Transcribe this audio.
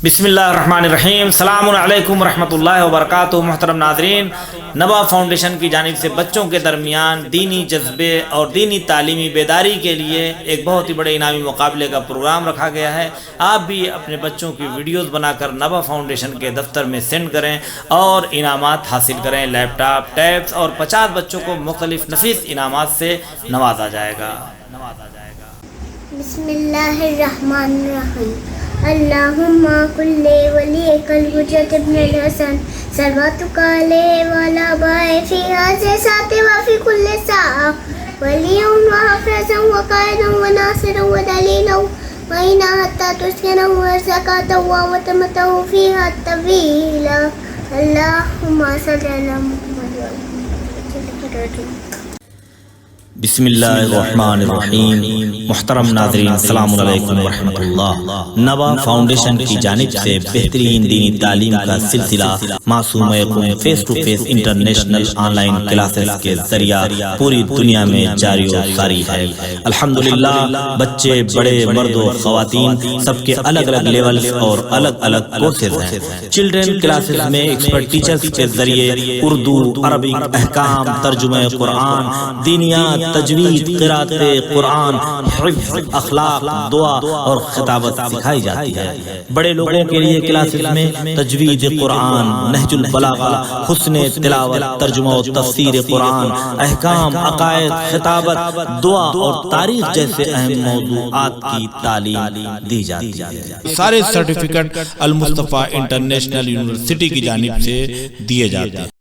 بسم اللہ الرحمن الرحیم۔ السلام علیکم ورحمۃ اللہ وبرکاتہ۔ محترم ناظرین، نبا فاؤنڈیشن کی جانب سے بچوں کے درمیان دینی جذبے اور دینی تعلیمی بیداری کے لیے ایک بہت ہی بڑے انعامی مقابلے کا پروگرام رکھا گیا ہے۔ آپ بھی اپنے بچوں کی ویڈیوز بنا کر نبا فاؤنڈیشن کے دفتر میں سینڈ کریں اور انعامات حاصل کریں۔ لیپ ٹاپ، ٹیبس اور 50 بچوں کو مختلف نفیس انعامات سے نوازا جائے گا۔ بسم اللہ الرحمن الرحیم۔ اللہم کل ولیک الحجۃ ابن الحسن صلواتک علیہ وعلی آبائہ فی ھذا ساعۃ وفی کل ساعۃ ولیہ وحافظا وقائدا وناصرا ودلیلا وعینا حتی تسکنہ وزکاۃ وتمتع فیہا طویلا۔ اللہم صلی علی محمد وعلی۔ بسم اللہ الرحمن الرحیم۔ محترم ناظرین، السلام علیکم ورحمۃ اللہ۔ نبا فاؤنڈیشن کی جانب سے بہترین دینی تعلیم کا سلسلہ معصومہ قوم face to face international online classes کے ذریعہ پوری دنیا میں جاری و ساری ہے۔ الحمدللہ، بچے، بڑے، مرد و خواتین، سب کے الگ الگ لیولز اور الگ الگ کورسز ہیں۔ چلڈرن کلاسز میں ایکسپرٹ ٹیچرز کے ذریعے اردو، عربک، احکام، ترجمہ قرآن، دینیات، تجوید، قرات قرآن، حفظ، اخلاق، دعا اور خطابت سکھائی جاتی ہے۔ بڑے لوگوں کے لیے کلاسز میں تجوید قرآن، نہج البلاغہ، حسن تلاوت، ترجمہ و تفسیر قرآن، احکام، عقائد، خطابت، دعا اور تاریخ جیسے اہم موضوعات کی تعلیم دی جاتی ہے۔ سارے سرٹیفکیٹ المصطفیٰ انٹرنیشنل یونیورسٹی کی جانب سے دیے جاتے ہیں۔